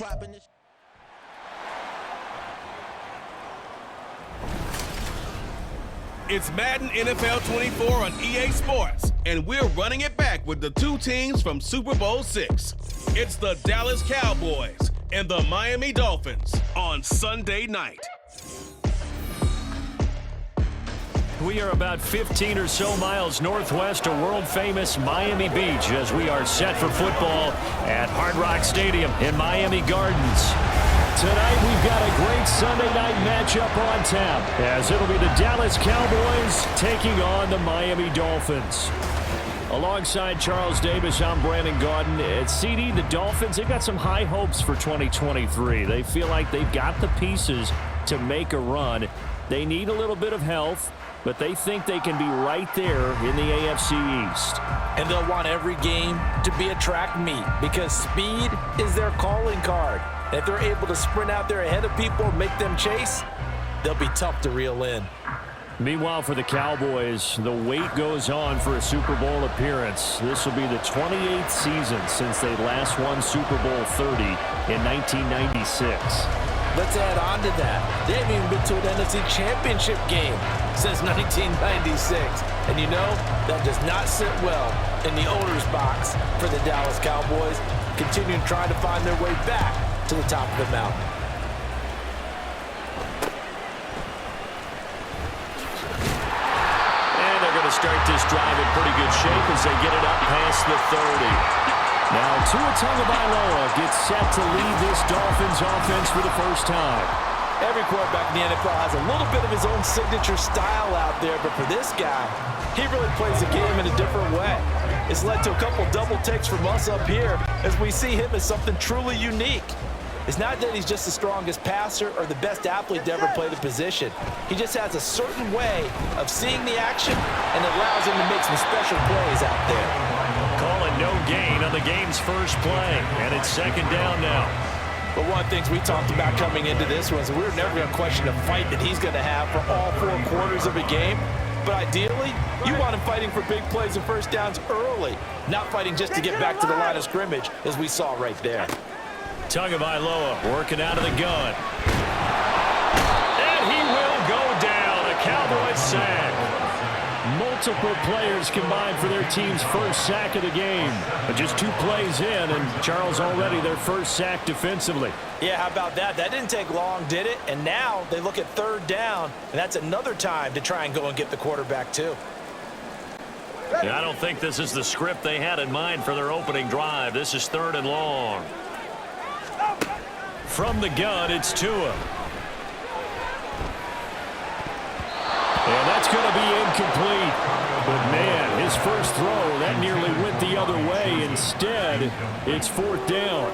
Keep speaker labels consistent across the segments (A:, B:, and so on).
A: dropping this.
B: It's Madden NFL 24 on EA Sports, and we're running it back with the two teams from Super Bowl VI. It's the Dallas Cowboys and the Miami Dolphins on Sunday night.
C: We are about 15 or so miles northwest of world-famous Miami Beach as we are set for football at Hard Rock Stadium in Miami Gardens. Tonight, we've got a great Sunday night matchup on tap, as it'll be the Dallas Cowboys taking on the Miami Dolphins. Alongside Charles Davis, I'm Brandon Gaudin. At CD, the Dolphins, they've got some high hopes for 2023. They feel like they've got the pieces to make a run. They need a little bit of health, but they think they can be right there in the AFC East.
D: And they'll want every game to be a track meet because speed is their calling card. And if they're able to sprint out there ahead of people and make them chase, they'll be tough to reel in.
C: Meanwhile, for the Cowboys, the wait goes on for a Super Bowl appearance. This will be the 28th season since they last won Super Bowl 30 in 1996.
D: Let's add on to that. They haven't even been to an NFC Championship game since 1996. And you know, that does not sit well in the owner's box for the Dallas Cowboys, continuing trying to find their way back to the top of the mountain.
C: And they're going to start this drive in pretty good shape as they get it up past the 30. Now, Tua Tagovailoa gets set to lead this Dolphins offense for the first time.
D: Every quarterback in the NFL has a little bit of his own signature style out there, but for this guy, he really plays the game in a different way. It's led to a couple double takes from us up here as we see him as something truly unique. It's not that he's just the strongest passer or the best athlete to ever play the position. He just has a certain way of seeing the action, and it allows him to make some special plays out there.
C: Calling no gain on the game's first play, and it's second down now.
D: But one of the things we talked about coming into this was we were never going to question the fight that he's going to have for all 4 quarters of a game. But ideally, you want him fighting for big plays and first downs early, not fighting just to get back to the line of scrimmage, as we saw right there.
C: Tagovailoa working out of the gun. And he will go down. A Cowboys sack. Multiple players combined for their team's first sack of the game. But just 2 plays in, and Charles already their first sack defensively.
D: Yeah, how about that? That didn't take long, did it? And now they look at third down, and that's another time to try and go and get the quarterback too.
C: Yeah, I don't think this is the script they had in mind for their opening drive. This is 3rd and long. From the gun, it's Tua. And that's going to be incomplete. But, man, his first throw, that nearly went the other way. Instead, it's 4th down.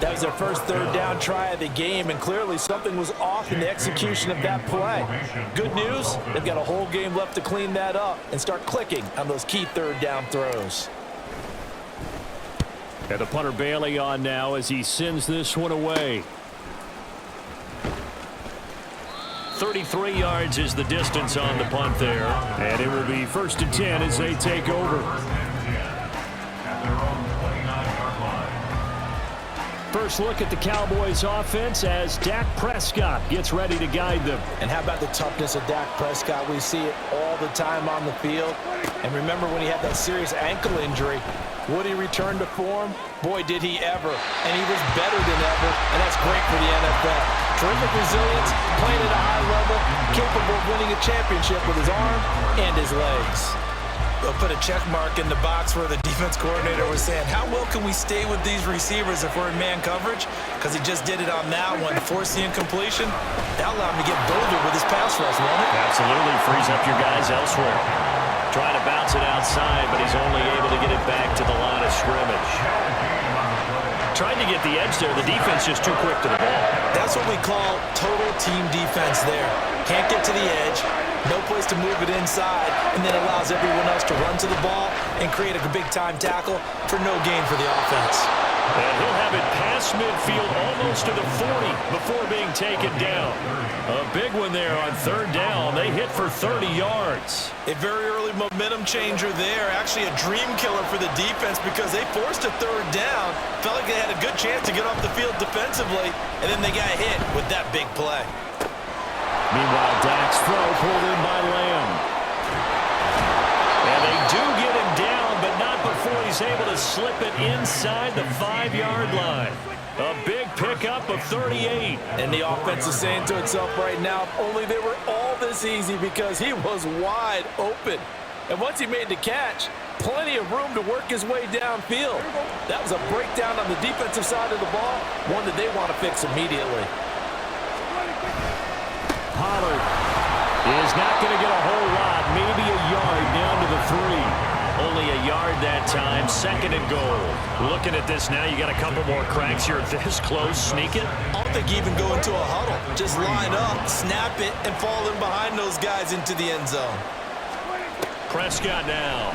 D: That was their first third down try of the game, and clearly something was off in the execution of that play. Good news, they've got a whole game left to clean that up and start clicking on those key third down throws.
C: And the punter Bailey on now as he sends this one away. 33 yards is the distance on the punt there. And it will be 1st and 10 as they take over. First look at the Cowboys offense as Dak Prescott gets ready to guide them.
D: And how about the toughness of Dak Prescott? We see it all the time on the field. And remember when he had that serious ankle injury, would he return to form? Boy, did he ever. And he was better than ever, and that's great for the NFL. Terrific resilience, playing at a high level, capable of winning a championship with his arm and his legs. They'll put a check mark in the box where the defense coordinator was saying, how well can we stay with these receivers if we're in man coverage? Because he just did it on that one, force the incompletion. That allowed him to get bolder with his pass rush, won't it?
C: Absolutely, frees up your guys elsewhere. Trying to bounce it outside, but he's only able to get it back to the line of scrimmage. Trying to get the edge there. The defense just too quick to the ball.
D: That's what we call total team defense there. Can't get to the edge, no place to move it inside, and then allows everyone else to run to the ball and create a big-time tackle for no gain for the offense.
C: And he'll have it past midfield almost to the 40 before being taken down. A big one there on third down. They hit for 30 yards.
D: A very early momentum changer there. Actually a dream killer for the defense because they forced a third down. Felt like they had a good chance to get off the field defensively, and then they got hit with that big play.
C: Meanwhile, Dak's throw pulled in by Lamb. And they do get him down, but not before he's able to slip it inside the 5-yard line. A big pickup of 38.
D: And the offense is saying to itself right now, if only they were all this easy because he was wide open. And once he made the catch, plenty of room to work his way downfield. That was a breakdown on the defensive side of the ball, one that they want to fix immediately.
C: Pollard is not going to get a whole lot, maybe a yard down to the 3. Only a yard that time, second and goal. Looking at this now, you got a couple more cracks. You're this close, sneak it.
D: I don't think you even go into a huddle. Just line up, snap it, and fall in behind those guys into the end zone.
C: Prescott now.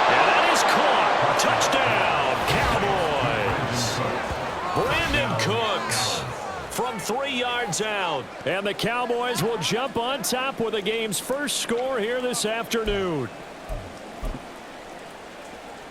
C: And that is caught. Touchdown, Cowboys. Brandon Cooks from 3 yards out. And the Cowboys will jump on top with the game's first score here this afternoon.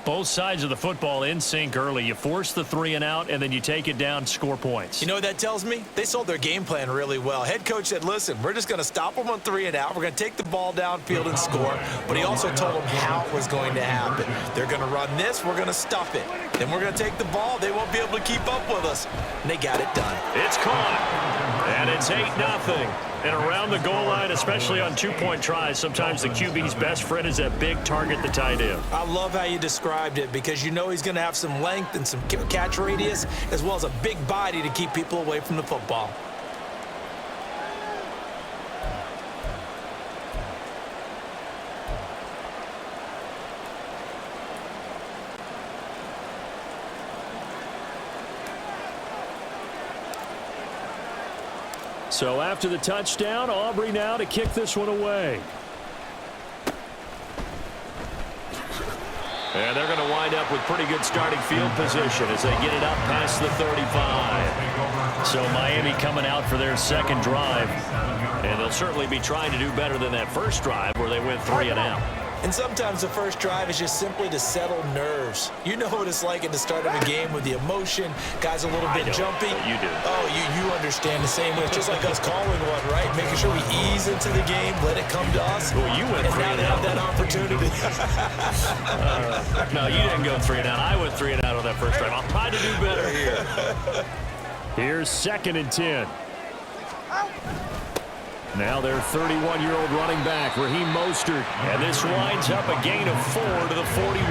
C: Both sides of the football in sync early. You force the 3 and out, and then you take it down, score points.
D: You know what that tells me? They sold their game plan really well. Head coach said, listen, we're just going to stop them on 3 and out. We're going to take the ball downfield and score. But he also told them how it was going to happen. They're going to run this. We're going to stuff it. Then we're going to take the ball. They won't be able to keep up with us. And they got it done.
C: It's caught. And it's 8-0. And around the goal line, especially on 2-point tries, sometimes the QB's best friend is that big target, the tight end.
D: I love how you described it because you know he's going to have some length and some catch radius as well as a big body to keep people away from the football.
C: So after the touchdown, Aubrey now to kick this one away. And they're going to wind up with pretty good starting field position as they get it up past the 35. So Miami coming out for their second drive. And they'll certainly be trying to do better than that first drive where they went 3 and out.
D: And sometimes the first drive is just simply to settle nerves. You know what it's like at the start of a game with the emotion, guys a little bit jumpy.
C: You do.
D: Oh, you understand the same way. It's just like us calling one, right? Making sure we ease into the game, let it come to us.
C: Well, you went 3
D: and
C: and
D: now
C: out.
D: they have that opportunity.
C: No, you didn't go 3 and out. I went 3 and out on that first drive. I'll try to do better here. Here's 2nd and 10. Now their 31-year-old running back, Raheem Mostert. And this winds up a gain of 4 to the 41.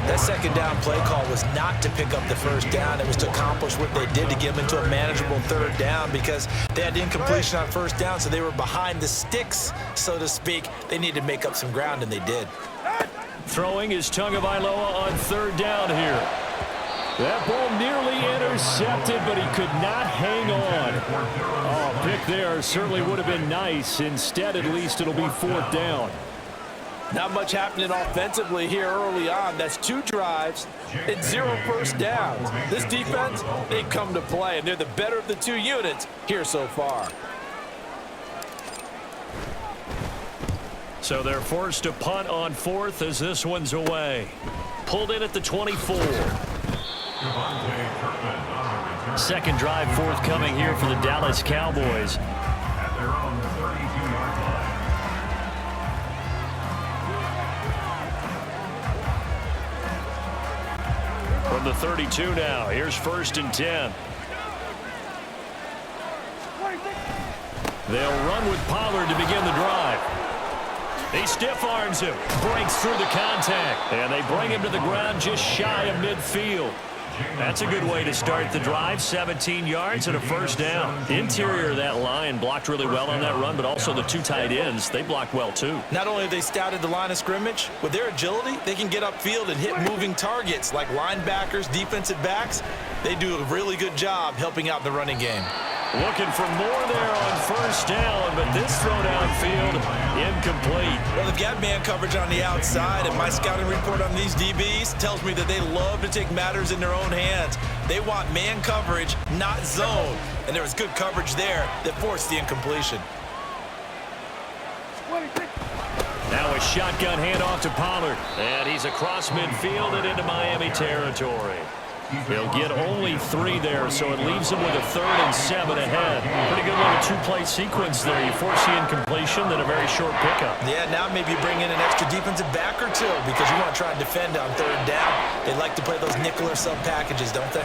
D: That second down play call was not to pick up the first down. It was to accomplish what they did to get them into a manageable third down because they had incompletion on first down, so they were behind the sticks, so to speak. They needed to make up some ground, and they did.
C: Throwing is Tagovailoa on third down here. That ball nearly intercepted, but he could not hang on. Oh, pick there certainly would have been nice. Instead, at least it'll be 4th down.
D: Not much happening offensively here early on. That's 2 drives and 0 first downs. This defense, they come to play, and they're the better of the 2 units here so far.
C: So they're forced to punt on 4th as this one's away. Pulled in at the 24. Second drive forthcoming here for the Dallas Cowboys. From the 32 now, here's 1st and 10. They'll run with Pollard to begin the drive. He stiff arms him, breaks through the contact, and they bring him to the ground just shy of midfield. That's a good way to start the drive. 17 yards and a first down. Interior of that line blocked really well on that run, but also the 2 tight ends, they blocked well too.
D: Not only have they scouted the line of scrimmage, with their agility, they can get upfield and hit moving targets like linebackers, defensive backs. They do a really good job helping out the running game.
C: Looking for more there on first down, but this throw downfield, incomplete.
D: Well, they've got man coverage on the outside, and my scouting report on these DBs tells me that they love to take matters in their own hands. They want man coverage, not zone. And there was good coverage there that forced the incompletion.
C: Now a shotgun handoff to Pollard, and he's across midfield and into Miami territory. He'll get only 3 there, so it leaves him with a 3rd and 7 ahead. Pretty good little two-play sequence there. You force the incompletion, then a very short pickup.
D: Yeah, now maybe bring in an extra defensive back or 2 because you want to try and defend on 3rd down. They like to play those nickel or sub packages, don't they?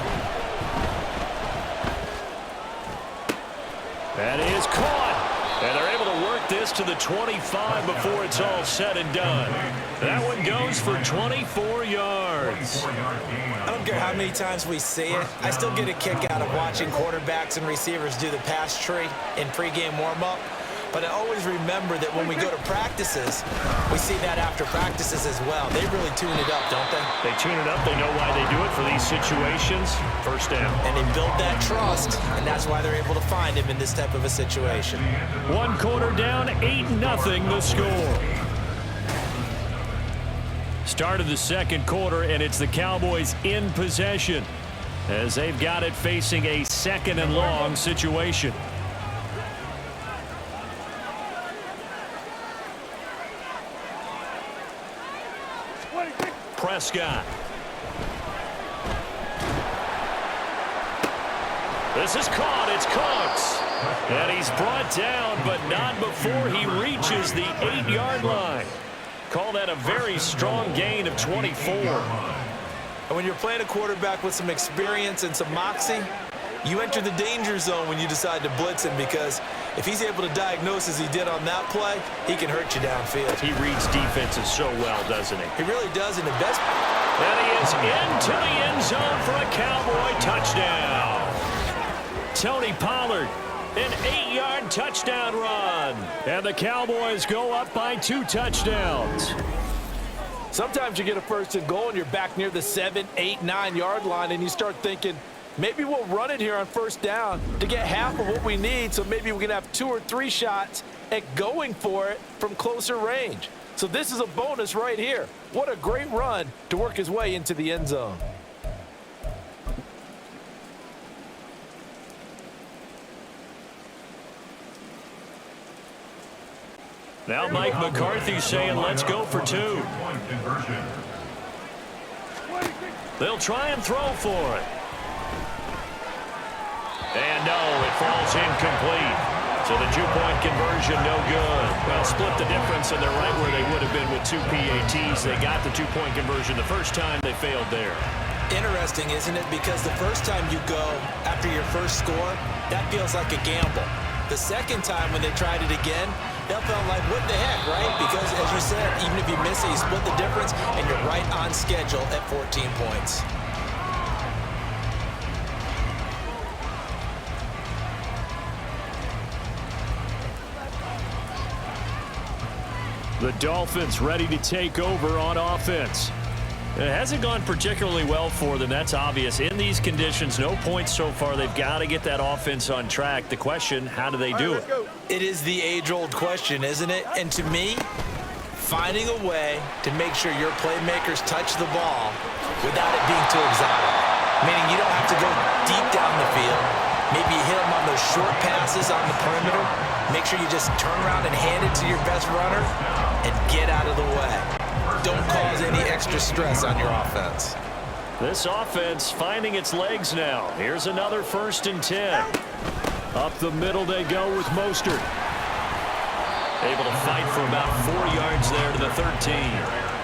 C: That is caught. And they're able to work this to the 25 before it's all said and done. That one goes for 24 yards.
D: I don't care how many times we see it. I still get a kick out of watching quarterbacks and receivers do the pass tree in pregame warm-up. But I always remember that when we go to practices, we see that after practices as well. They really tune it up, don't they?
C: They tune it up. They know why they do it for these situations. First down.
D: And they build that trust, and that's why they're able to find him in this type of a situation.
C: 1 quarter down, 8-0 the score. Start of the second quarter, and it's the Cowboys in possession as they've got it facing a 2nd and long situation. Prescott. This is caught. It's Cooks. And he's brought down, but not before he reaches the 8-yard line. Call that a very strong gain of 24.
D: And when you're playing a quarterback with some experience and some moxie, you enter the danger zone when you decide to blitz him, because if he's able to diagnose as he did on that play, he can hurt you downfield.
C: He reads defenses so well, doesn't he?
D: He really does, and the best.
C: And he is into the end zone for a Cowboy touchdown. Tony Pollard, an 8-yard touchdown run. And the Cowboys go up by 2 touchdowns.
D: Sometimes you get a 1st and goal, and you're back near the 7, 8, 9-yard line, and you start thinking, maybe we'll run it here on 1st down to get half of what we need, so maybe we can have 2 or 3 shots at going for it from closer range. So this is a bonus right here. What a great run to work his way into the end zone.
C: Now Mike McCarthy saying, let's go for 2. They'll try and throw for it. And no, it falls incomplete. So the 2-point conversion, no good. Well, split the difference, and they're right where they would have been with 2 PATs. They got the 2-point conversion the first time. They failed there.
D: Interesting, isn't it? Because the first time you go after your first score, that feels like a gamble. The second time when they tried it again, that felt like, what the heck, right? Because, as you said, even if you miss it, you split the difference, and you're right on schedule at 14 points.
C: The Dolphins ready to take over on offense. It hasn't gone particularly well for them. That's obvious. In these conditions, no points so far. They've got to get that offense on track. The question, how do they do it?
D: It is the age-old question, isn't it? And to me, finding a way to make sure your playmakers touch the ball without it being too exotic. Meaning you don't have to go deep down the field. Maybe you hit them on those short passes on the perimeter. Make sure you just turn around and hand it to your best runner and get out of the way. Don't cause any extra stress on your offense.
C: This offense finding its legs now. Here's another 1st and 10. Up the middle they go with Mostert. Able to fight for about 4 yards there to the 13.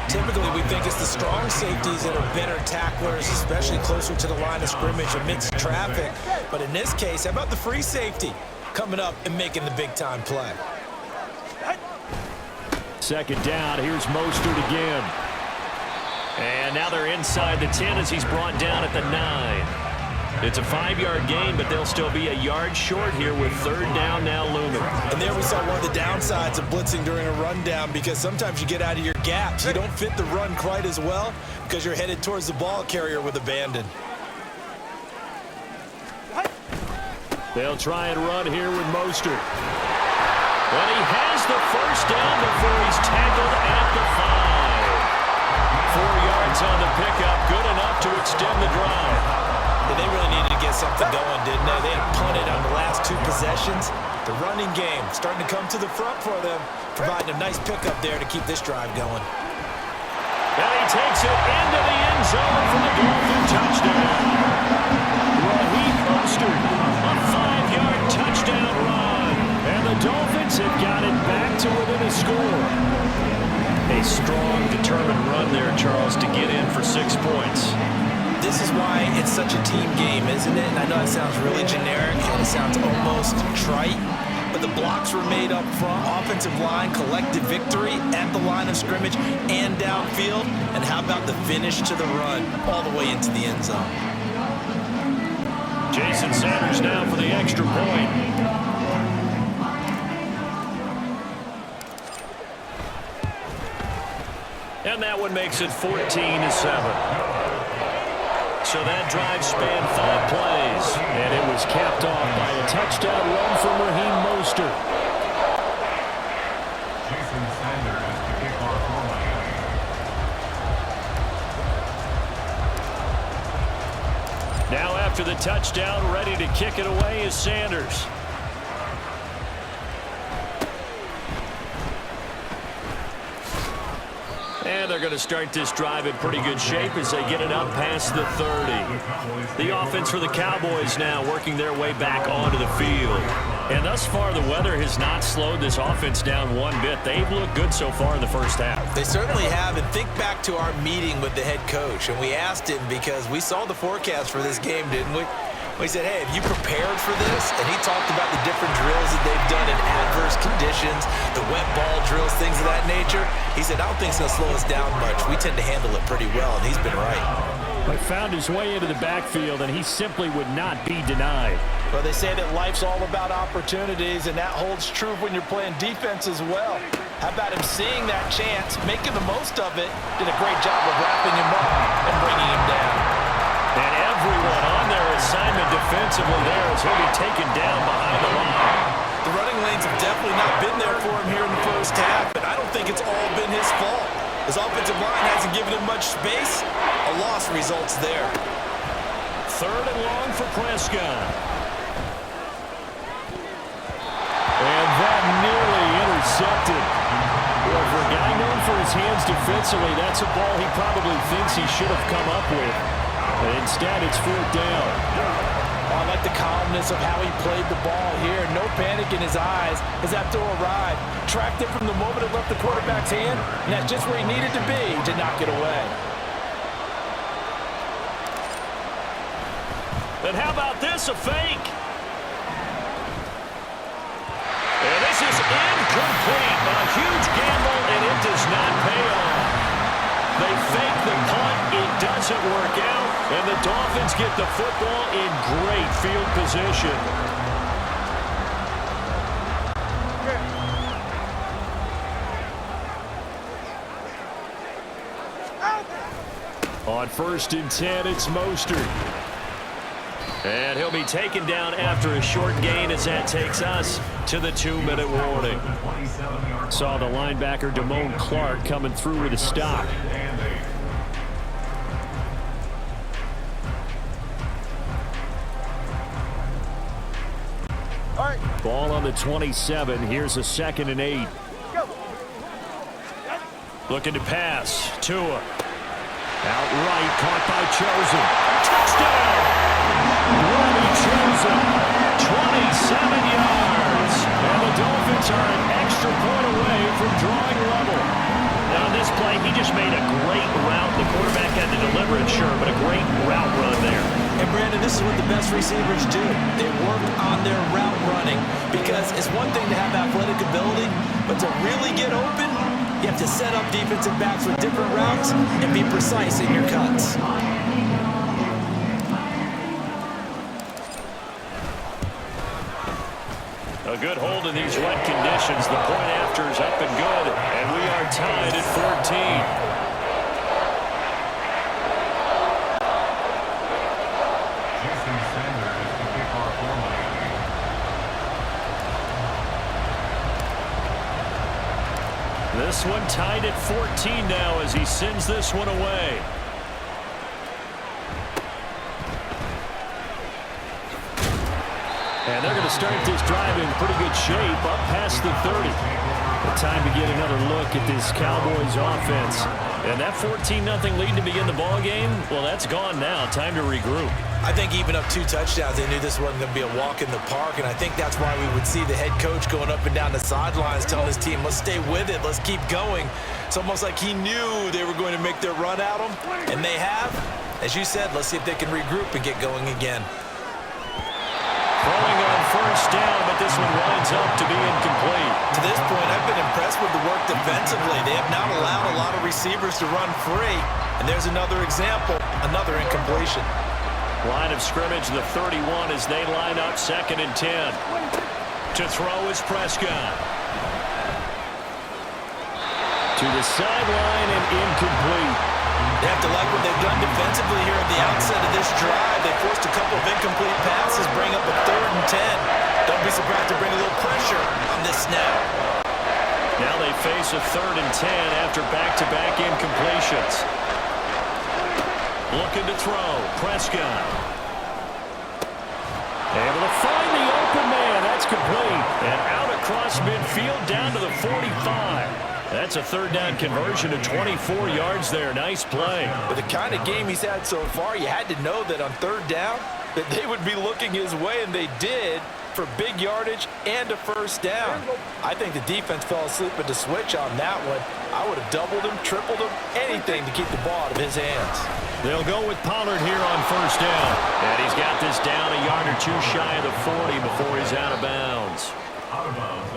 D: Typically, we think it's the strong safeties that are better tacklers, especially closer to the line of scrimmage amidst traffic. But in this case, how about the free safety coming up and making the big-time play?
C: 2nd down. Here's Mostert again. And now they're inside the 10 as he's brought down at the 9. It's a 5-yard gain, but they'll still be a yard short here with 3rd down now looming.
D: And there we saw one of the downsides of blitzing during a rundown, because sometimes you get out of your gaps. You don't fit the run quite as well because you're headed towards the ball carrier with abandon.
C: They'll try and run here with Mostert. And he has the first down before he's tackled at the 5. 4 yards on the pickup, good enough to extend the drive.
D: Yeah, they really needed to get something going, didn't they? They had punted on the last 2 possessions. The running game starting to come to the front for them, providing a nice pickup there to keep this drive going.
C: And he takes it into the end zone for the Dolphin touchdown. Raheem Mostert, a 5-yard touchdown run. And the Dolphins have got it back to within a score. A strong, determined run there, Charles, to get in for 6 points.
D: This is why it's such a team game, isn't it? And I know it sounds really generic and it sounds almost trite, but the blocks were made up front, offensive line, collective victory at the line of scrimmage and downfield. And how about the finish to the run all the way into the end zone?
C: Jason Sanders now for the extra point. And that one makes it 14-7. So that drive spanned 5 plays, and it was capped off by a touchdown run from Raheem Mostert.
A: Jason Sanders to kick off for Miami.
C: Now after the touchdown, ready to kick it away is Sanders. And they're going to start this drive in pretty good shape as they get it up past the 30. The offense for the Cowboys now working their way back onto the field. And thus far, the weather has not slowed this offense down one bit. They've looked good so far in the first half.
D: They certainly have. And think back to our meeting with the head coach. And we asked him because we saw the forecast for this game, didn't we? We said, hey, have you prepared for this? And he talked about the different drills that they've done in adverse conditions, the wet ball drills, things of that nature. He said, I don't think it's going to slow us down much. We tend to handle it pretty well, and he's been right.
C: But found his way into the backfield, and he simply would not be denied.
D: Well, they say that life's all about opportunities, and that holds true when you're playing defense as well. How about him seeing that chance, making the most of it, did a great job of wrapping him up and bringing him down.
C: And everyone on their assignment defensively there as he'll be taken down behind the line.
D: The running lanes have definitely not been there for him here in the first half, but I don't think it's all been his fault. His offensive line hasn't given him much space. A loss results there.
C: 3rd and long for Prescott. And that nearly intercepted. Well, for a guy known for his hands defensively, that's a ball he probably thinks he should have come up with. But instead, it's 4th down.
D: Oh, I like the calmness of how he played the ball here. No panic in his eyes as that throw arrived. Tracked it from the moment it left the quarterback's hand, and that's just where he needed to be to knock it away.
C: And how about this, a fake? And this is incomplete. A huge gamble, and it does not pay off. They fake the punt. It doesn't work out, and the Dolphins get the football in great field position. On 1st and 10, it's Mostert. And he'll be taken down after a short gain as that takes us to the 2-minute warning. Saw the linebacker Damone Clark coming through with a stop. Ball on the 27. Here's a 2nd and 8. Looking to pass. Tua. Outright caught by Chosen. Touchdown! Robbie Chosen. 27 yards. And the Dolphins are an extra point away from drawing level. Now on this play, he just made a great route. The quarterback had to deliver it, sure, but a great route run there.
D: And Brandon, this is what the best receivers do. They work on their route running because it's one thing to have athletic ability, but to really get open, you have to set up defensive backs with different routes and be precise in your cuts.
C: A good hold in these wet conditions. The point after is up and good, and we are tied at 14. This one tied at 14 now as he sends this one away. And they're going to start this drive in pretty good shape up past the 30. Time to get another look at this Cowboys offense. And that 14-0 lead to begin the ball game, well, that's gone now. Time to regroup.
D: I think even up 2 touchdowns, they knew this wasn't going to be a walk in the park, and I think that's why we would see the head coach going up and down the sidelines telling his team, let's stay with it, let's keep going. It's almost like he knew they were going to make their run at him, and they have. As you said, let's see if they can regroup and get going again.
C: Throwing on first down, but this one winds up to be incomplete.
D: To this point, I've been impressed with the work defensively. They have not allowed a lot of receivers to run free, and there's another example, another incompletion.
C: Line of scrimmage, the 31 as they line up 2nd and 10. To throw is Prescott. To the sideline and incomplete.
D: They have to like what they've done defensively here at the outset of this drive. They forced a couple of incomplete passes, bring up a 3rd and 10. Don't be surprised to bring a little pressure on this snap.
C: Now they face a 3rd and 10 after back-to-back incompletions. Looking to throw, Prescott. Able to find the open man. That's complete. And out across midfield down to the 45. That's a 3rd down conversion of 24 yards there. Nice play.
D: With the kind of game he's had so far, you had to know that on 3rd down that they would be looking his way, and they did, for big yardage and a 1st down. I think the defense fell asleep at the switch on that one. I would have doubled him, tripled him, anything to keep the ball out of his hands.
C: They'll go with Pollard here on 1st down. And he's got this down a yard or 2 shy of the 40 before he's out of bounds.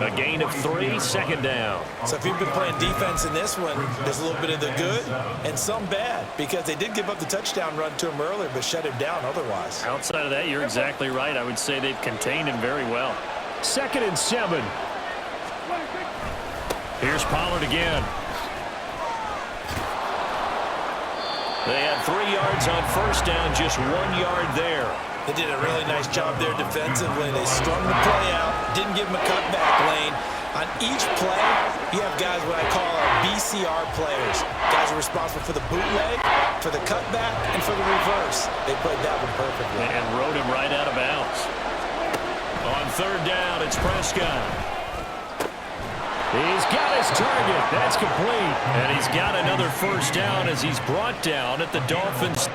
C: A gain of 3, 2nd down.
D: So if you've been playing defense in this one, there's a little bit of the good and some bad, because they did give up the touchdown run to him earlier, but shut him down otherwise.
C: Outside of that, you're exactly right. I would say they've contained him very well. 2nd and 7. Here's Pollard again. They had 3 yards on 1st down, just 1 yard there.
D: They did a really nice job there defensively. They strung the play out, didn't give him a cutback lane. On each play, you have guys what I call our BCR players. Guys are responsible for the bootleg, for the cutback, and for the reverse. They played that one perfectly.
C: And rode him right out of bounds. On 3rd down, it's Prescott. He's got his target. That's complete. And he's got another 1st down as he's brought down at the Dolphins.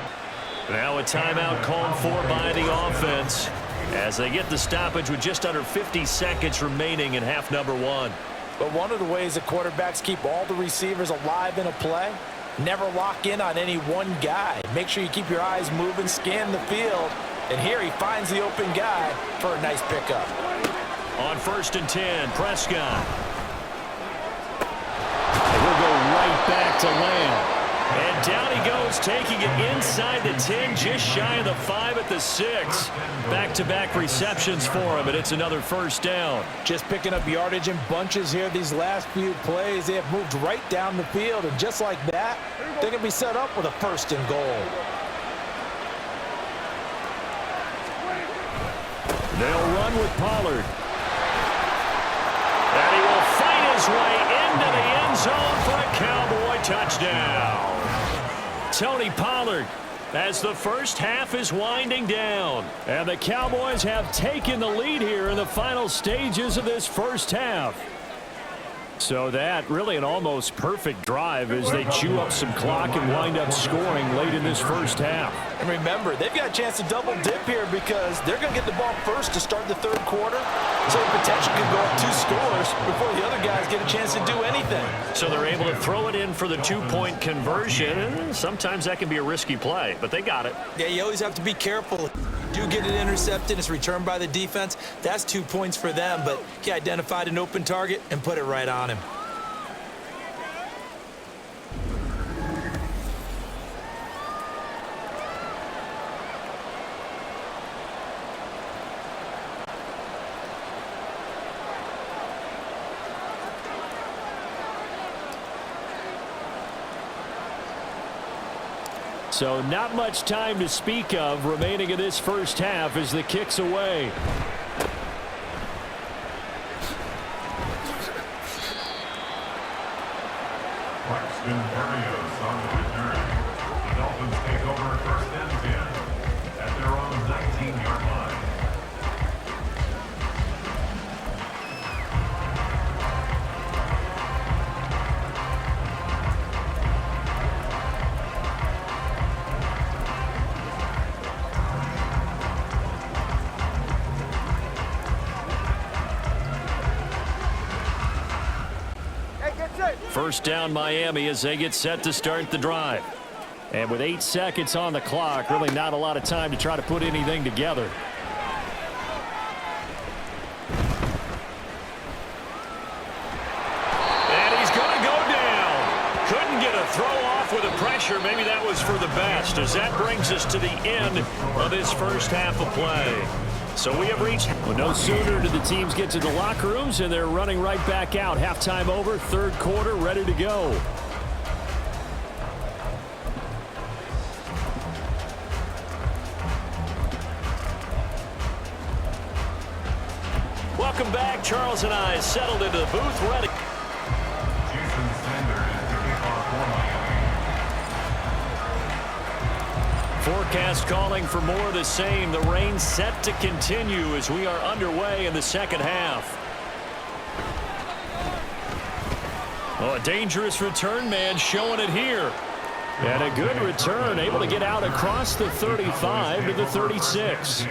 C: Now a timeout called for by the offense as they get the stoppage with just under 50 seconds remaining in half number 1.
D: But one of the ways that quarterbacks keep all the receivers alive in a play, never lock in on any one guy. Make sure you keep your eyes moving, scan the field, and here he finds the open guy for a nice pickup.
C: On 1st and 10, Prescott. And we'll go right back to Lamb. And down he goes, taking it inside the 10, just shy of the 5 at the 6. Back-to-back receptions for him, and it's another 1st down.
D: Just picking up yardage in bunches here these last few plays. They have moved right down the field, and just like that, they're going to be set up with a 1st and goal.
C: They'll run with Pollard. And he will fight his way into the end zone for a Cowboy touchdown. Tony Pollard as the 1st half is winding down. And the Cowboys have taken the lead here in the final stages of this 1st half. So that really an almost perfect drive as they chew up some clock and wind up scoring late in this 1st half.
D: And remember, they've got a chance to double dip here because they're going to get the ball first to start the 3rd quarter. So the potential could go up 2 scores before the other guys get a chance to do anything.
C: So they're able to throw it in for the 2-point conversion. And sometimes that can be a risky play, but they got it.
D: Yeah, you always have to be careful. Do get it intercepted, it's returned by the defense. That's 2 points for them, but he identified an open target and put it right on him.
C: So not much time to speak of remaining in this 1st half as the kick's away. First down Miami as they get set to start the drive. And with 8 seconds on the clock, really not a lot of time to try to put anything together. And he's going to go down. Couldn't get a throw off with the pressure. Maybe that was for the best, as that brings us to the end of this first half of play. So we have reached. Well, no sooner do the teams get to the locker rooms, and they're running right back out. Halftime over, third quarter, ready to go. Welcome back. Charles and I settled into the booth, ready.
A: Jason Sanders to kick off for Miami.
C: Forecast calling for more of the same. The rain set to continue as we are underway in the second half. Oh, a dangerous return man showing it here. And a good return, able to get out across the 35 to the 36.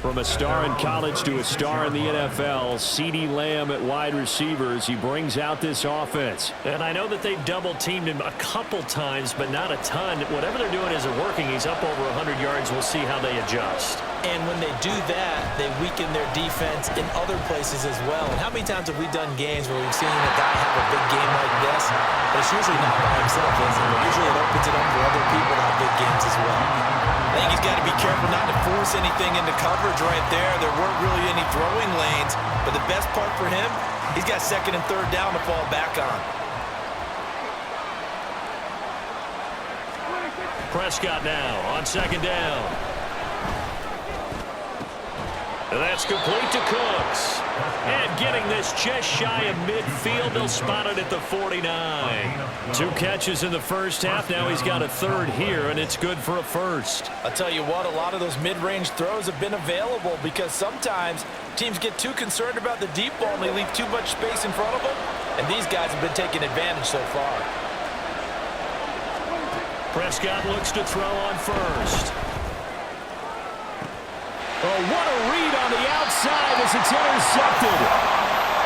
C: From a star in college to a star in the NFL, CeeDee Lamb at wide receiver as he brings out this offense. And I know that they've double-teamed him a couple times, but not a ton. Whatever they're doing isn't working. He's up over 100 yards. We'll see how they adjust.
D: And when they do that, they weaken their defense in other places as well. And how many times have we done games where we've seen a guy have a big game like this, but it's usually not by himself, is it? Usually it opens it up for other people to have big games as well. I think he's got to be careful not to force anything into coverage right there. There weren't really any throwing lanes, but the best part for him, he's got second and third down to fall back on.
C: Prescott now on second down. That's complete to Cooks. And getting this just shy of midfield, they'll spot it at the 49. 2 catches in the first half. Now he's got a third here, and it's good for a first.
D: I'll tell you what, a lot of those mid-range throws have been available because sometimes teams get too concerned about the deep ball and they leave too much space in front of them. And these guys have been taking advantage so far.
C: Prescott looks to throw on first. Oh, what a read on the outside as it's intercepted.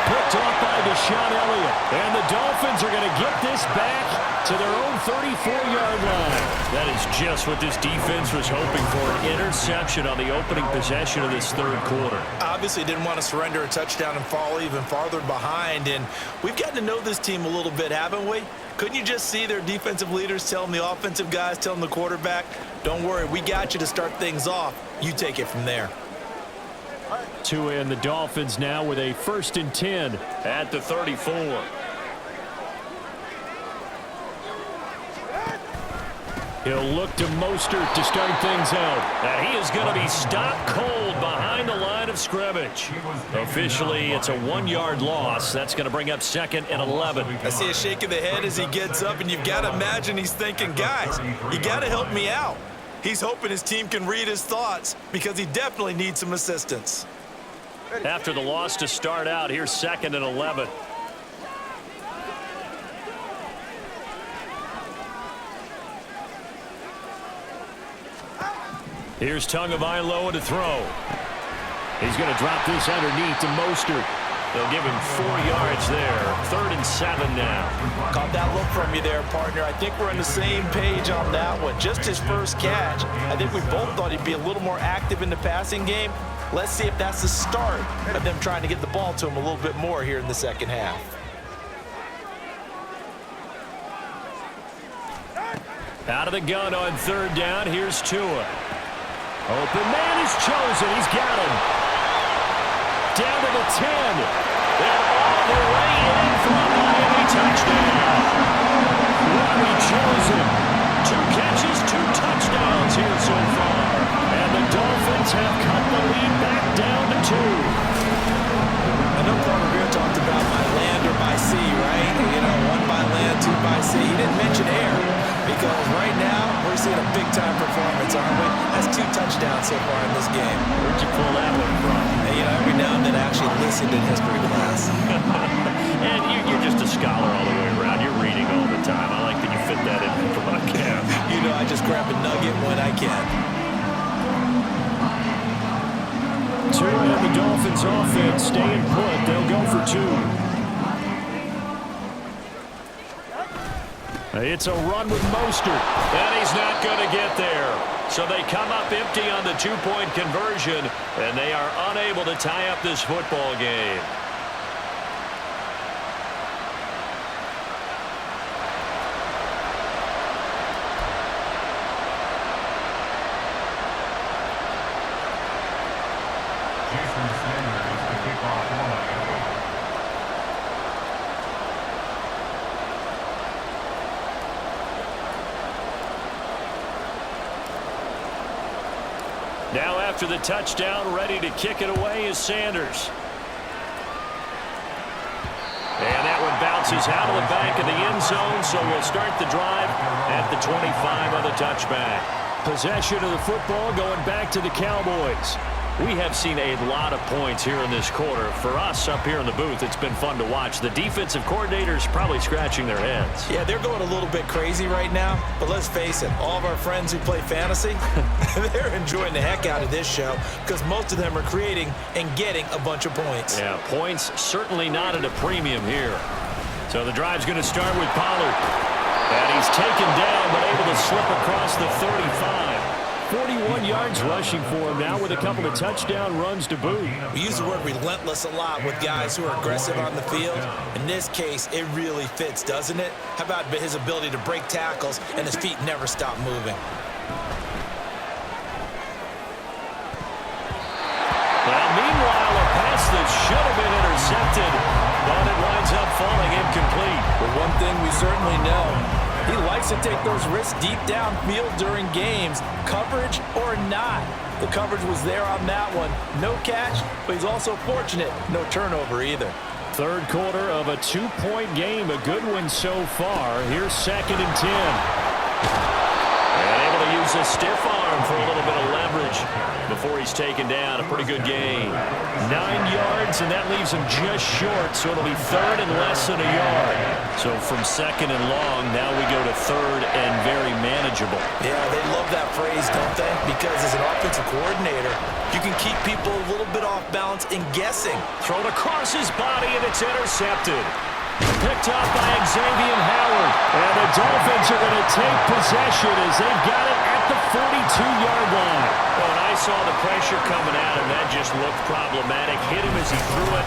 C: Picked off by Deshaun Elliott. And the Dolphins are going to get this back to their own 34-yard line. That is just what this defense was hoping for, an interception on the opening possession of this third quarter.
D: Obviously didn't want to surrender a touchdown and fall even farther behind. And we've gotten to know this team a little bit, haven't we? Couldn't you just see their defensive leaders telling the offensive guys, telling the quarterback, don't worry, we got you to start things off. You take it from there.
C: Tua and the Dolphins now with a 1st and 10 at the 34. He'll look to Mostert to start things out. And he is going to be stopped cold behind the line of scrimmage. Officially, it's a 1-yard loss. That's going to bring up 2nd and 11.
D: I see a shake of the head as he gets up, and you've got to imagine he's thinking, guys, you got to help me out. He's hoping his team can read his thoughts because he definitely needs some assistance.
C: After the loss to start out, here's 2nd and 11. Here's Tagovailoa to throw. He's going to drop this underneath to Mostert. They'll give him 4 yards there. 3rd and 7 now.
D: Caught that look from you there, partner. I think we're on the same page on that one. Just his first catch. I think we both thought he'd be a little more active in the passing game. Let's see if that's the start of them trying to get the ball to him a little bit more here in the second half.
C: Out of the gun on 3rd down. Here's Tua. Open man is chosen. He's got him. Down to the 10. They're all the way in for a Miami touchdown. Robbie chosen. 2 catches, 2 touchdowns here so far. And the Dolphins have cut the lead back down to 2.
D: I know Carter Beer talked about by land or by sea, right? You know, 1 by land, 2 by sea. He didn't mention air because right now we're seeing a big-time performance, aren't we? That's 2 touchdowns so far in this game.
C: Where'd you pull that one from?
D: You know, every now and then I actually listened in history class.
C: And you're just a scholar all the way around. You're reading all the time. I like that you fit that in from what I can.
D: You know, I just grab a nugget when I can.
C: Tua and the Dolphins offense staying put. They'll go for 2. It's a run with Mostert. And he's not going to get there. So they come up empty on the two-point conversion, and they are unable to tie up this football game. Now after the touchdown, ready to kick it away is Sanders. And that one bounces out of the back of the end zone, so we'll start the drive at the 25 on the touchback. Possession of the football going back to the Cowboys. We have seen a lot of points here in this quarter. For us up here in the booth, it's been fun to watch. The defensive coordinators probably scratching their heads.
D: Yeah, they're going a little bit crazy right now. But let's face it, all of our friends who play fantasy, they're enjoying the heck out of this show because most of them are creating and getting a bunch of points.
C: Yeah, points certainly not at a premium here. So the drive's going to start with Pollard. And he's taken down but able to slip across the 35. 41 yards rushing for him now with a couple of touchdown runs to boot.
D: We use the word relentless a lot with guys who are aggressive on the field. In this case, it really fits, doesn't it? How about his ability to break tackles and his feet never stop moving?
C: Well, meanwhile, a pass that should have been intercepted, but it winds up falling incomplete.
D: But one thing we certainly know, he likes to take those risks deep downfield during games, coverage or not. The coverage was there on that one. No catch, but he's also fortunate. No turnover either.
C: Third quarter of a two-point game. A good one so far. Here's 2nd and 10. And able to use a stiff arm for a little bit of leverage before he's taken down. A pretty good gain. 9 yards, and that leaves him just short, so it'll be 3rd and less than a yard. So from 2nd and long, now we go to 3rd and very manageable.
D: Yeah, they love that phrase, don't they? Because as an offensive coordinator, you can keep people a little bit off balance and guessing.
C: Thrown across his body, and it's intercepted. Picked up by Xavier Howard. And the Dolphins are going to take possession as they've got it at the 42-yard line. Well, and I saw the pressure coming at him. That just looked problematic. Hit him as he threw it,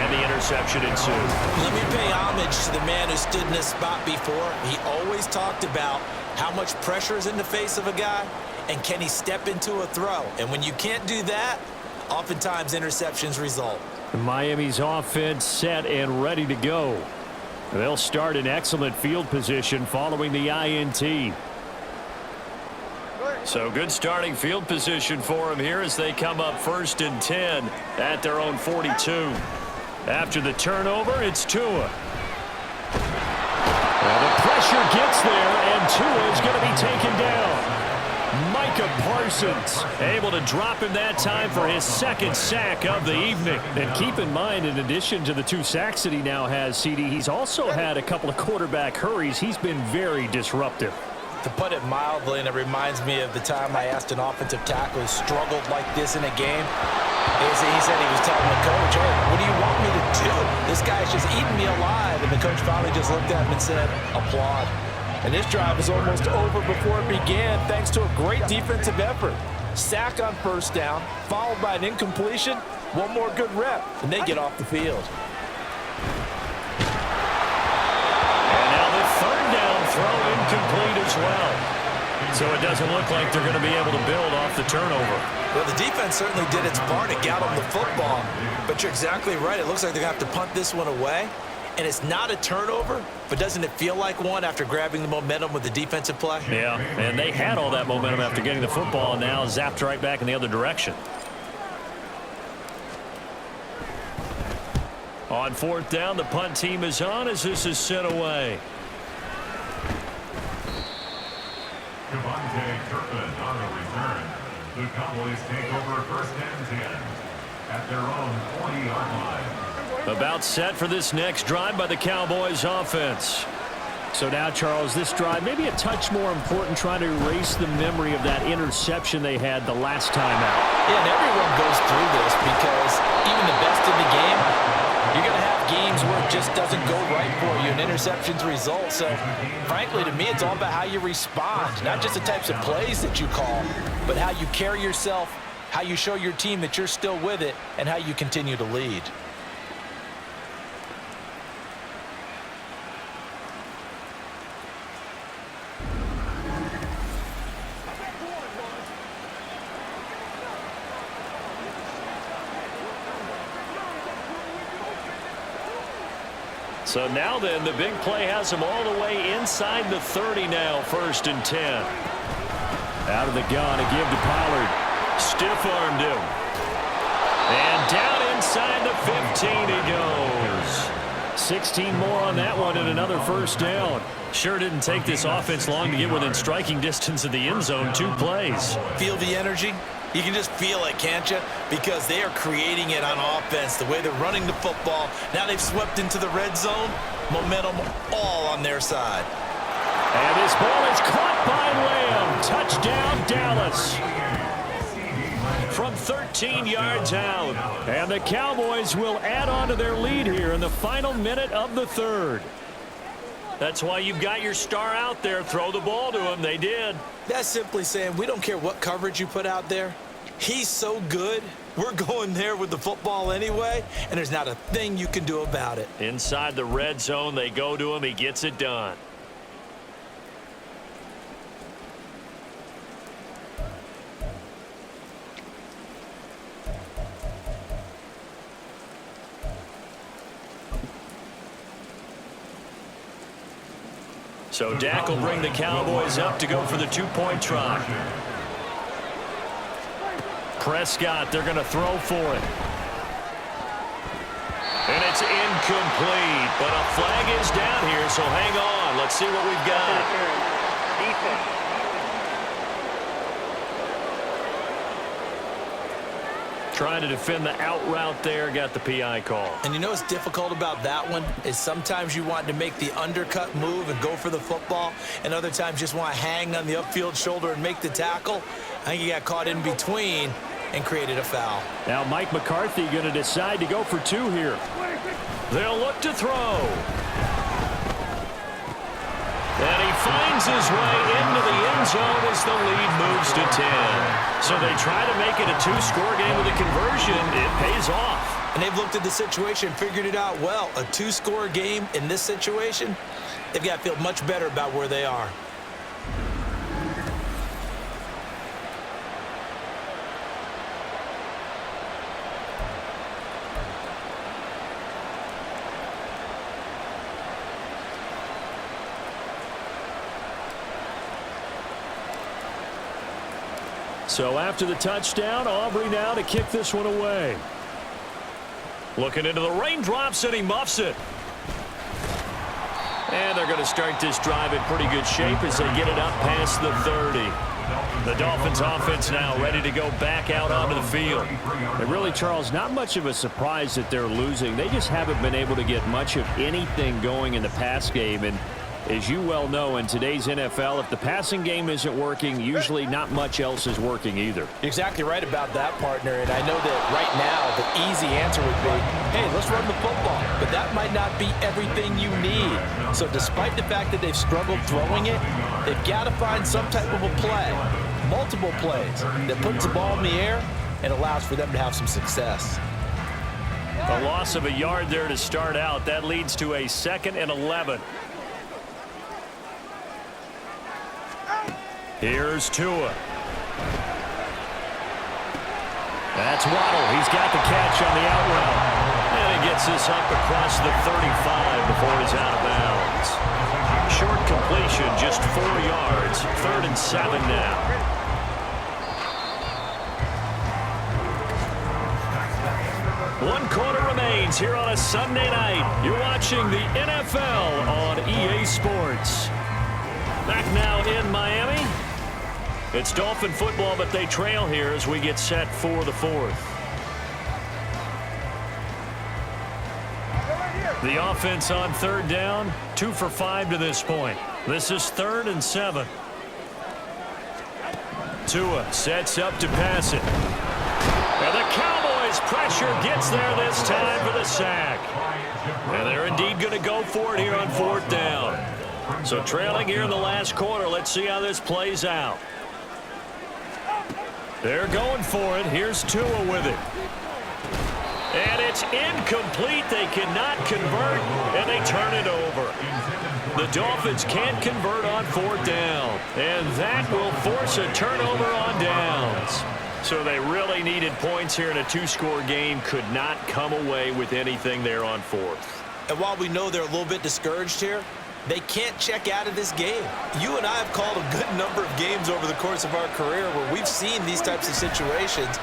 C: and the interception ensued.
D: Let me pay homage to the man who stood in this spot before. He always talked about how much pressure is in the face of a guy, and can he step into a throw. And when you can't do that, oftentimes interceptions result.
C: Miami's offense set and ready to go. They'll start in excellent field position following the INT. So good starting field position for them here as they come up 1st and 10 at their own 42. After the turnover, it's Tua. Well, the pressure gets there, and Tua is going to be taken down. Micah Parsons able to drop him that time for his 2nd sack of the evening. And keep in mind, in addition to the 2 sacks that he now has, CD, he's also had a couple of quarterback hurries. He's been very disruptive.
D: To put it mildly, and it reminds me of the time I asked an offensive tackle who struggled like this in a game. He said he was telling the coach, hey, what do you want me to do? This guy's just eating me alive. And the coach finally just looked at him and said, applaud. And this drive is almost over before it began thanks to a great defensive effort. Sack on 1st down, followed by an incompletion. One more good rep, and they get off the field.
C: And now the 3rd down throw incomplete as well. So it doesn't look like they're going to be able to build off the turnover.
D: Well, the defense certainly did its part to get them the football. But you're exactly right. It looks like they're going to have to punt this one away. And it's not a turnover, but doesn't it feel like one after grabbing the momentum with the defensive play?
C: Yeah, and they had all that momentum after getting the football, and now zapped right back in the other direction. On 4th down, the punt team is on as this is sent away.
A: Devontae Turpin on the return. The Cowboys take over 1st and 10 at their own 40-yard line.
C: About set for this next drive by the Cowboys offense. So now, Charles, this drive maybe a touch more important, trying to erase the memory of that interception they had the last time out.
D: Yeah, and everyone goes through this because even the best in the game, You're going to have games where it just doesn't go right for you and interceptions result. So, frankly, to me, it's all about how you respond, not just the types of plays that you call, but how you carry yourself, how you show your team that you're still with it, and how you continue to lead.
C: So now then, the big play has him all the way inside the 30 now, 1st and 10. Out of the gun, a give to Pollard. Stiff-armed him. And down inside the 15 he goes. 16 more on that one and another 1st down. Sure didn't take this offense long to get within striking distance of the end zone. 2 plays.
D: Feel the energy? You can just feel it, can't you? Because they are creating it on offense, the way they're running the football. Now they've swept into the red zone. Momentum all on their side.
C: And this ball is caught by Lamb. Touchdown, Dallas. From 13 yards out. And the Cowboys will add on to their lead here in the final minute of the 3rd. That's why you've got your star out there. Throw the ball to him. They did.
D: That's simply saying we don't care what coverage you put out there. He's so good. We're going there with the football anyway, and there's not a thing you can do about it.
C: Inside the red zone, they go to him. He gets it done. So Dak will bring the Cowboys up to go for the 2-point try. Prescott, they're going to throw for it. And it's incomplete, but a flag is down here, so hang on. Let's see what we've got. Defense. Trying to defend the out route there, got the PI call.
D: And you know what's difficult about that one is sometimes you want to make the undercut move and go for the football, and other times just want to hang on the upfield shoulder and make the tackle. I think he got caught in between and created a foul.
C: Now Mike McCarthy going to decide to go for 2 here. They'll look to throw. And he finds his way into the end zone as the lead moves to 10. So they try to make it a 2-score game with a conversion. It pays off.
D: And they've looked at the situation, figured it out well. A 2-score game in this situation, they've got to feel much better about where they are.
C: So after the touchdown, Aubrey now to kick this one away. Looking into the raindrops, and he muffs it. And they're going to start this drive in pretty good shape as they get it up past the 30. The Dolphins offense now ready to go back out onto the field. And really, Charles, not much of a surprise that they're losing. They just haven't been able to get much of anything going in the pass game. And as you well know, in today's NFL, if the passing game isn't working, usually not much else is working either.
D: You're exactly right about that, partner. And I know that right now the easy answer would be, hey, let's run the football. But that might not be everything you need. So despite the fact that they've struggled throwing it, they've got to find some type of a play, multiple plays, that puts the ball in the air and allows for them to have some success.
C: A loss of a yard there to start out. That leads to a 2nd and 11. Here's Tua. That's Waddle. He's got the catch on the out route. And he gets this up across the 35 before he's out of bounds. Short completion, just 4 yards. 3rd and 7 now. One quarter remains here on a Sunday night. You're watching the NFL on EA Sports. Back now in Miami. It's Dolphin football, but they trail here as we get set for the 4th. The offense on 3rd down, 2 for 5 to this point. This is 3rd and 7. Tua sets up to pass it. And the Cowboys' pressure gets there this time for the sack. And they're indeed going to go for it here on 4th down. So trailing here in the last quarter. Let's see how this plays out. They're going for it. Here's Tua with it. And it's incomplete. They cannot convert, and they turn it over. The Dolphins can't convert on 4th down, and that will force a turnover on downs. So they really needed points here in a 2-score game. Could not come away with anything there on 4th.
D: And while we know they're a little bit discouraged here, they can't check out of this game. You and I have called a good number of games over the course of our career where we've seen these types of situations.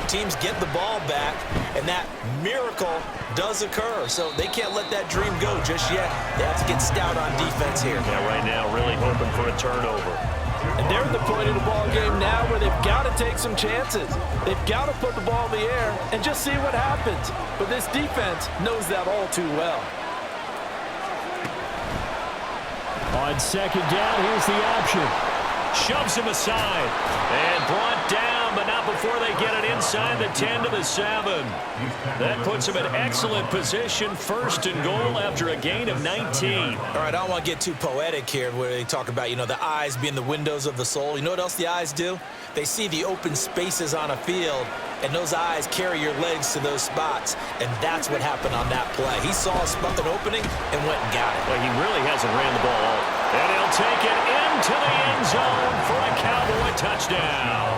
D: Teams get the ball back, and that miracle does occur. So they can't let that dream go just yet. They have to get stout on defense here.
C: Yeah, right now really hoping for a turnover.
D: And they're at the point of the ball game now where they've got to take some chances. They've got to put the ball in the air and just see what happens. But this defense knows that all too well.
C: On 2nd down, here's the option. Shoves him aside and brought down, but not before they get it inside the 10 to the 7. That puts him in excellent position, 1st and goal after a gain of 19.
D: All right, I don't want to get too poetic here where they talk about, the eyes being the windows of the soul. You know what else the eyes do? They see the open spaces on a field, and those eyes carry your legs to those spots, and that's what happened on that play. He saw an opening and went and got it.
C: Well, he really hasn't ran the ball all. And he'll take it into the end zone for a Cowboy touchdown.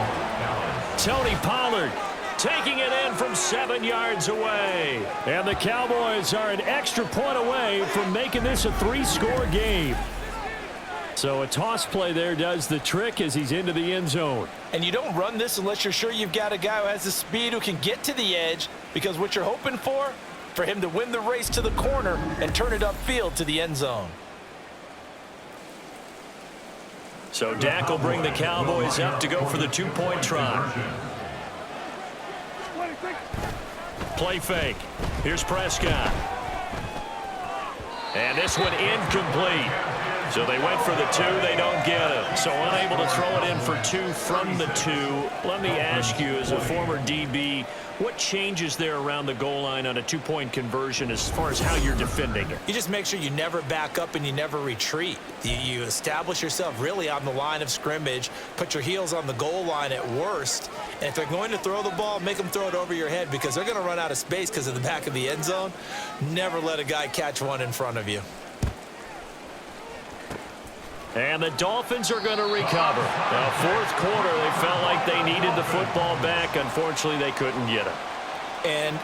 C: Tony Pollard taking it in from 7 yards away. And the Cowboys are an extra point away from making this a 3-score game. So a toss play there does the trick as he's into the end zone.
D: And you don't run this unless you're sure you've got a guy who has the speed who can get to the edge, because what you're hoping for him to win the race to the corner and turn it upfield to the end zone.
C: So Dak will bring the Cowboys up to go for the 2-point try. Play fake. Here's Prescott. And this one incomplete. So they went for the 2. They don't get it. So unable to throw it in for 2 from the 2. Let me ask you, as a former DB, what changes there around the goal line on a 2-point conversion as far as how you're defending it?
D: You just make sure you never back up and you never retreat. You establish yourself really on the line of scrimmage, put your heels on the goal line at worst, and if they're going to throw the ball, make them throw it over your head, because they're going to run out of space because of the back of the end zone. Never let a guy catch one in front of you.
C: And the Dolphins are going to recover. Now, 4th quarter, they felt like they needed the football back. Unfortunately, they couldn't get it.
D: And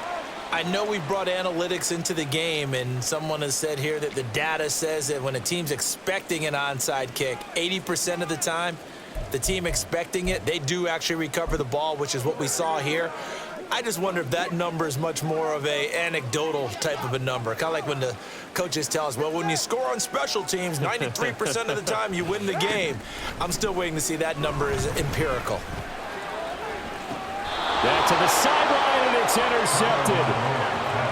D: I know we brought analytics into the game, and someone has said here that the data says that when a team's expecting an onside kick, 80% of the time, the team expecting it, they do actually recover the ball, which is what we saw here. I just wonder if that number is much more of a anecdotal type of a number. Kind of like when the coaches tell us, well, when you score on special teams, 93% of the time you win the game. I'm still waiting to see that number is empirical.
C: Back to the sideline, and it's intercepted.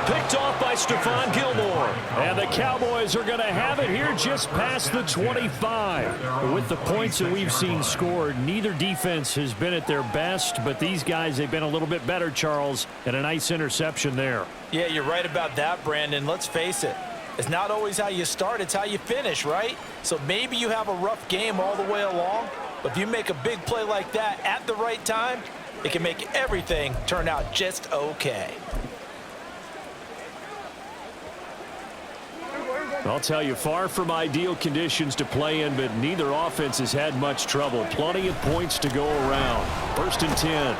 C: Picked off by Stephon Gilmore. And the Cowboys are going to have it here just past the 25. With the points that we've seen scored, neither defense has been at their best, but these guys, they've been a little bit better, Charles, and a nice interception there.
D: Yeah, you're right about that, Brandon. Let's face it. It's not always how you start, it's how you finish, right? So maybe you have a rough game all the way along, but if you make a big play like that at the right time, it can make everything turn out just okay.
C: I'll tell you, far from ideal conditions to play in, but neither offense has had much trouble. Plenty of points to go around. 1st and 10.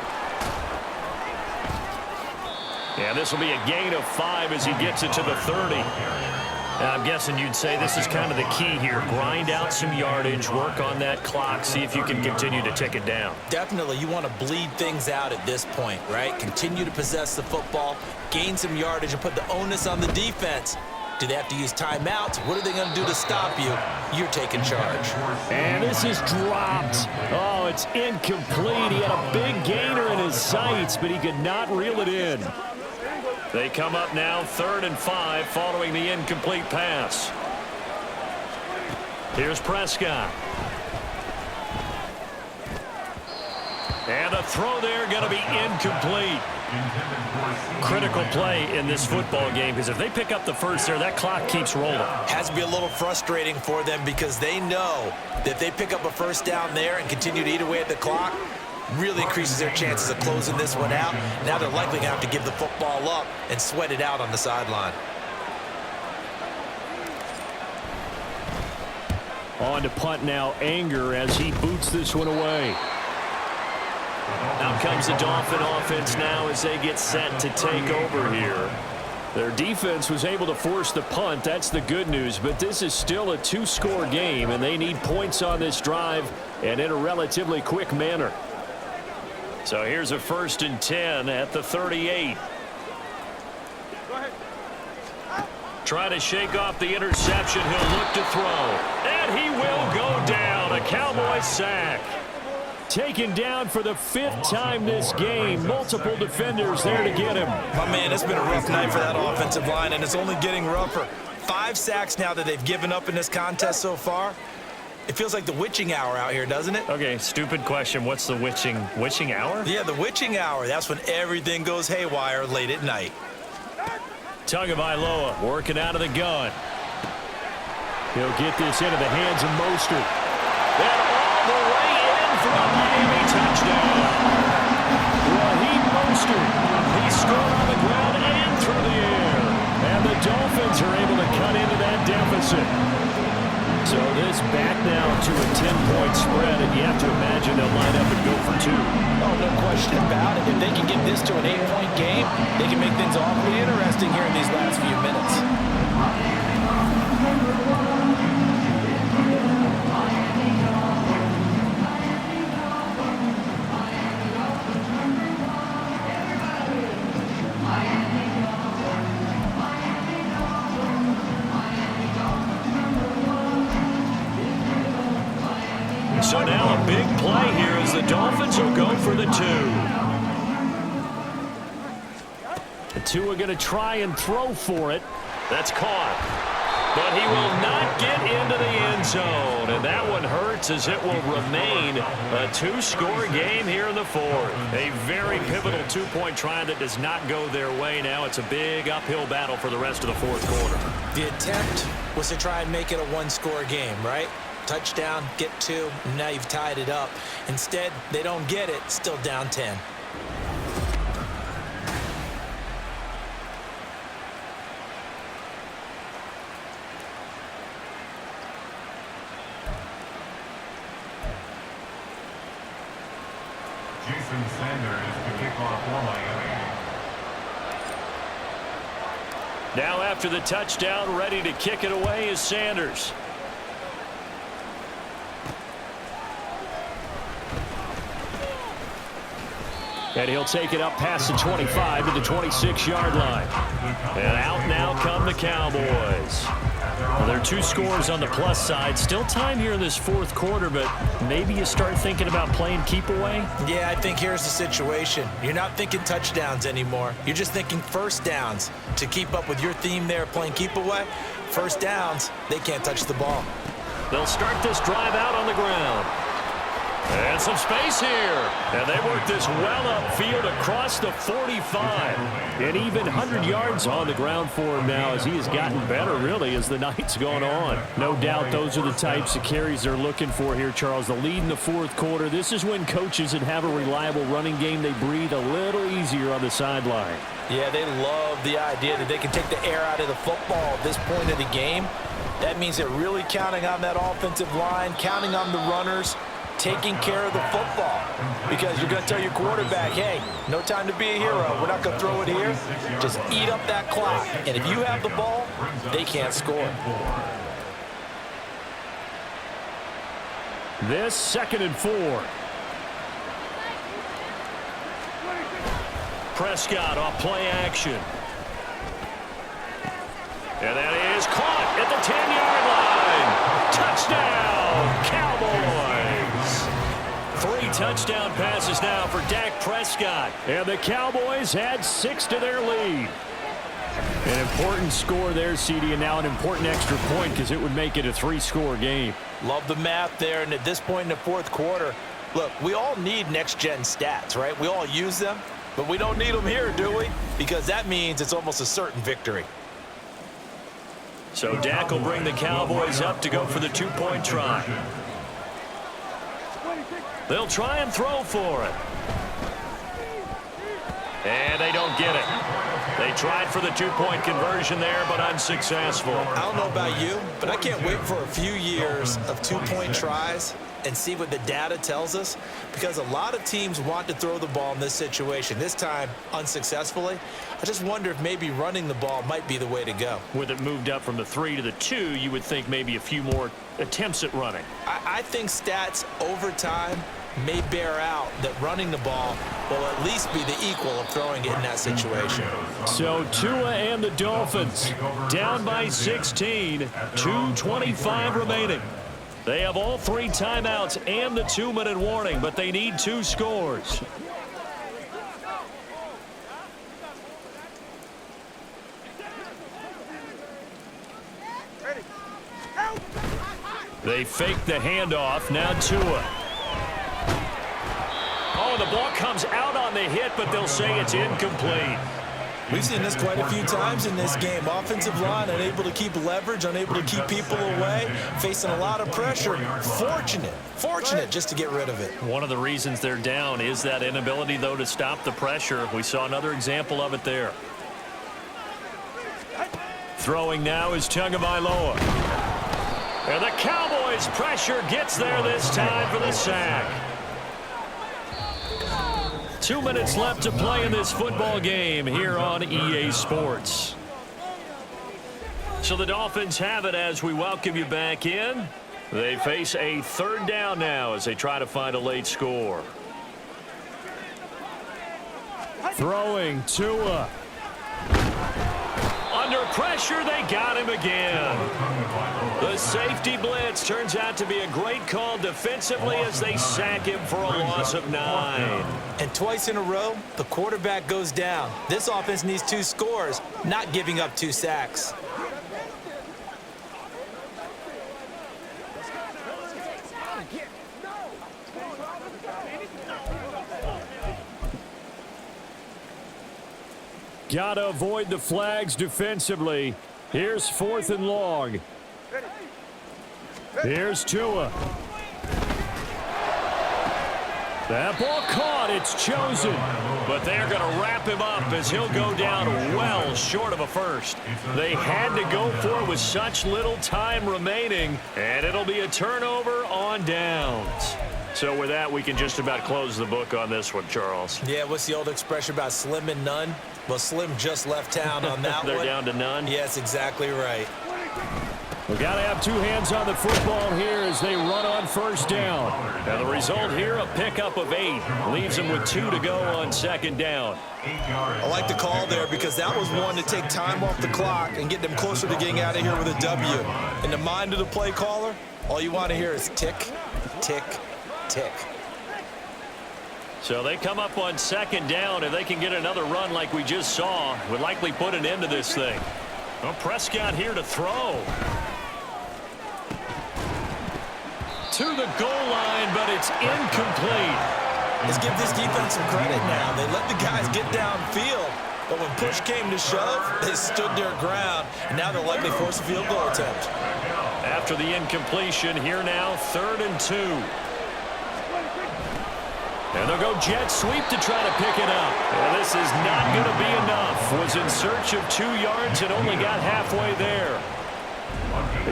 C: Yeah, this will be a gain of 5 as he gets it to the 30. And I'm guessing you'd say this is kind of the key here. Grind out some yardage, work on that clock, see if you can continue to tick it down.
D: Definitely, you want to bleed things out at this point, right? Continue to possess the football, gain some yardage, and put the onus on the defense. Do they have to use timeouts? What are they going to do to stop you? You're taking charge.
C: And this is dropped. Oh, it's incomplete. He had a big gainer in his sights, but he could not reel it in. They come up now 3rd and 5 following the incomplete pass. Here's Prescott. And the throw there going to be incomplete. Critical play in this football game, because if they pick up the first there, that clock keeps rolling.
D: Has to be a little frustrating for them because they know that if they pick up a first down there and continue to eat away at the clock, really increases their chances of closing this one out. Now they're likely going to have to give the football up and sweat it out on the sideline.
C: On to punt now, Anger, as he boots this one away. Out comes the Dolphin offense now as they get set to take over here. Their defense was able to force the punt. That's the good news, but this is still a two-score game, and they need points on this drive and in a relatively quick manner. So here's a 1st and 10 at the 38. Trying to shake off the interception. He'll look to throw. And he will go down. A Cowboy sack. Taken down for the 5th time this game. Multiple defenders there to get him.
D: My man, it's been a rough night for that offensive line, and it's only getting rougher. 5 sacks now that they've given up in this contest so far. It feels like the witching hour out here, doesn't it?
C: Okay, stupid question. What's the witching hour?
D: Yeah, the witching hour. That's when everything goes haywire late at night.
C: Tagovailoa working out of the gun. He'll get this into the hands of Mostert. And all the way in for a Miami touchdown. Raheem Mostert. He scored on the ground and through the air. And the Dolphins are able to cut into that deficit. So this back now to a 10-point spread, and you have to imagine they'll line up and go for 2.
D: Oh, no question about it. If they can get this to an 8-point game, they can make things awfully interesting here in these last few minutes.
C: So now a big play here as the Dolphins will go for the 2. The 2 are going to try and throw for it. That's caught. But he will not get into the end zone. And that one hurts as it will remain a 2-score game here in the 4th. A very pivotal 2-point try that does not go their way now. It's a big uphill battle for the rest of the 4th quarter.
D: The attempt was to try and make it a 1-score game, right? Touchdown, get 2, and now you've tied it up. Instead, they don't get it, still down 10.
A: Jason Sanders to kick off for Miami.
C: Now after the touchdown, ready to kick it away is Sanders. And he'll take it up past the 25 to the 26-yard line. And out now come the Cowboys. Well, there are 2 scores on the plus side. Still time here in this 4th quarter, but maybe you start thinking about playing keep away?
D: Yeah, I think here's the situation. You're not thinking touchdowns anymore. You're just thinking first downs. To keep up with your theme there, playing keep away, first downs, they can't touch the ball.
C: They'll start this drive out on the ground. And some space here. And they work this well upfield across the 45. And even 100 yards on the ground for him now as he has gotten better, really, as the night's gone on. No doubt those are the types of carries they're looking for here, Charles. The lead in the 4th quarter. This is when coaches that have a reliable running game, they breathe a little easier on the sideline.
D: Yeah, they love the idea that they can take the air out of the football at this point of the game. That means they're really counting on that offensive line, counting on the runners, taking care of the football, because you're going to tell your quarterback, hey, no time to be a hero. We're not going to throw it here. Just eat up that clock. And if you have the ball, they can't score.
C: This 2nd and 4. Prescott off play action. And that is caught at the 10-yard line. Touchdown, Cowboys. 3 touchdown passes now for Dak Prescott. And the Cowboys add 6 to their lead. An important score there, CD, and now an important extra point because it would make it a 3-score game.
D: Love the math there, and at this point in the 4th quarter, Look, we all need next-gen stats, right? We all use them, but we don't need them here, do we? Because that means it's almost a certain victory.
C: So Dak will bring the Cowboys up to go for the two-point try. They'll try and throw for it. And they don't get it. They tried for the two-point conversion there, but unsuccessful.
D: I don't know about you, but I can't wait for a few years of two-point tries and see what the data tells us, because a lot of teams want to throw the ball in this situation. This time, unsuccessfully. I just wonder if maybe running the ball might be the way to go.
C: With it moved up from the 3 to the 2, you would think maybe a few more attempts at running.
D: I think stats over time may bear out that running the ball will at least be the equal of throwing it in that situation.
C: So Tua and the Dolphins down by 16, 2:25 remaining. They have all 3 timeouts and the 2-minute warning, but they need 2 scores. They fake the handoff. Now Tua. Oh, the ball comes out on the hit, but they'll say it's incomplete.
D: We've seen this quite a few times in this game. Offensive line unable to keep leverage, unable to keep people away, facing a lot of pressure. Fortunate just to get rid of it.
C: One of the reasons they're down is that inability, though, to stop the pressure. We saw another example of it there. Throwing now is Tagovailoa. And the Cowboys' pressure gets there this time for the sack. 2 minutes left to play in this football game here on EA Sports. So the Dolphins have it as we welcome you back in. They face a 3rd down now as they try to find a late score. Throwing Tua. Under pressure, they got him again. The safety blitz turns out to be a great call defensively as they sack him for a loss of 9.
D: And twice in a row, the quarterback goes down. This offense needs 2 scores, not giving up 2 sacks.
C: Gotta avoid the flags defensively. Here's 4th and long. Here's Tua. That ball caught. It's chosen. But they're going to wrap him up as he'll go down well short of a first. They had to go for it with such little time remaining, and it'll be a turnover on downs. So with that, we can just about close the book on this one, Charles.
D: Yeah, what's the old expression about slim and none? Well, Slim just left town on that
C: They're
D: one.
C: down to none?
D: Yes, exactly right.
C: We've got to have 2 hands on the football here as they run on 1st down. And the result here, a pickup of 8. Leaves them with 2 to go on 2nd down.
D: I like the call there because that was one to take time off the clock and get them closer to getting out of here with a W. In the mind of the play caller, all you want to hear is tick, tick, tick.
C: So they come up on 2nd down. If they can get another run like we just saw, would likely put an end to this thing. Well, Prescott here to throw. To the goal line, but it's incomplete.
D: Let's give this defense some credit now. They let the guys get downfield, but when push came to shove, they stood their ground, and now they'll likely force a field goal attempt.
C: After the incompletion, here now, 3rd and 2. And they'll go jet sweep to try to pick it up. And this is not going to be enough. Was in search of 2 yards and only got halfway there.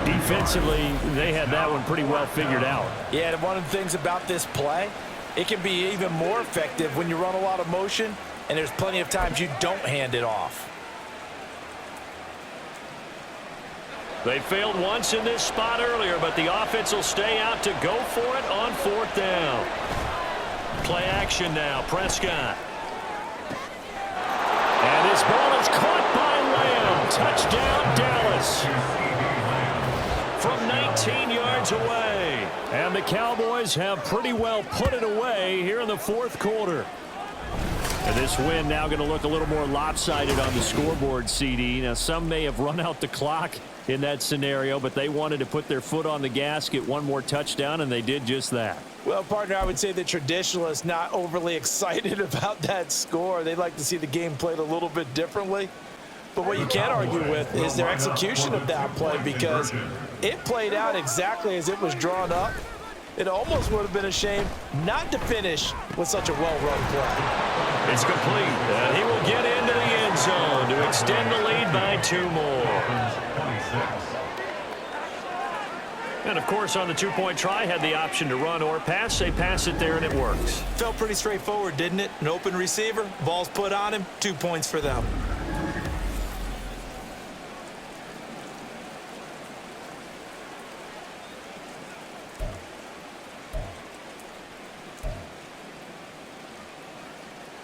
C: Defensively, they had that one pretty well figured out.
D: Yeah, and one of the things about this play, it can be even more effective when you run a lot of motion, and there's plenty of times you don't hand it off.
C: They failed once in this spot earlier, but the offense will stay out to go for it on 4th down. Play action now, Prescott. And his ball is caught by Lamb. Touchdown, Dallas. From 19 yards away. And the Cowboys have pretty well put it away here in the 4th quarter. And this win now going to look a little more lopsided on the scoreboard, CD. Now, some may have run out the clock in that scenario, but they wanted to put their foot on the gas, get one more touchdown, and they did just that.
D: Well, partner, I would say the traditionalists not overly excited about that score. They'd like to see the game played a little bit differently. But what you can't argue with is their execution of that play, because it played out exactly as it was drawn up. It almost would have been a shame not to finish with such a well-run play.
C: It's complete, and he will get into the end zone to extend the lead by 2 more. And, of course, on the 2-point try, had the option to run or pass. They pass it there, and it works.
D: Felt pretty straightforward, didn't it? An open receiver, ball's put on him, 2 points for them.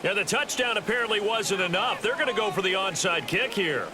C: Yeah, the touchdown apparently wasn't enough. They're going to go for the onside kick here.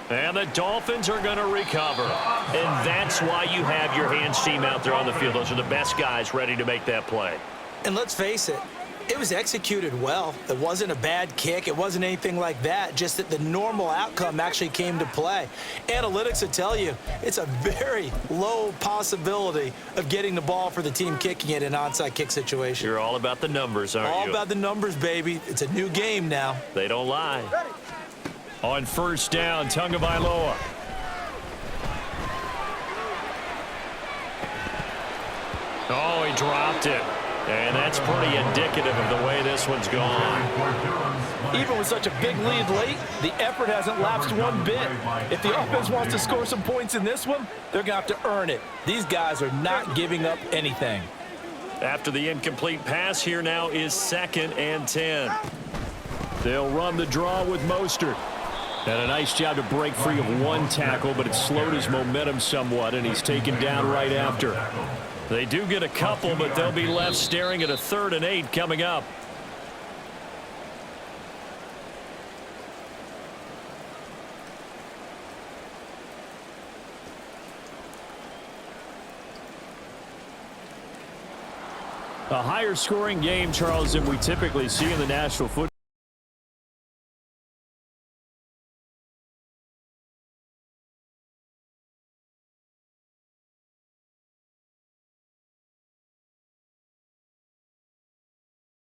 C: And the Dolphins are going to recover. And that's why you have your hands team out there on the field. Those are the best guys ready to make that play.
D: And let's face it, it was executed well. It wasn't a bad kick. It wasn't anything like that. Just that the normal outcome actually came to play. Analytics will tell you it's a very low possibility of getting the ball for the team kicking it in an onside kick situation.
C: You're all about the numbers, aren't you?
D: All about the numbers, baby. It's a new game now.
C: They don't lie. On first down, Tagovailoa. Oh, he dropped it. And that's pretty indicative of the way this one's gone.
D: Even with such a big lead late, the effort hasn't lapsed one bit. If the offense wants to score some points in this one, they're going to have to earn it. These guys are not giving up anything.
C: After the incomplete pass, here now is 2nd and 10. They'll run the draw with Mostert. And a nice job to break free of 1 tackle, but it slowed his momentum somewhat, and he's taken down right after. They do get a couple, but they'll be left staring at a 3rd and 8 coming up. A higher scoring game, Charles, than we typically see in the National Football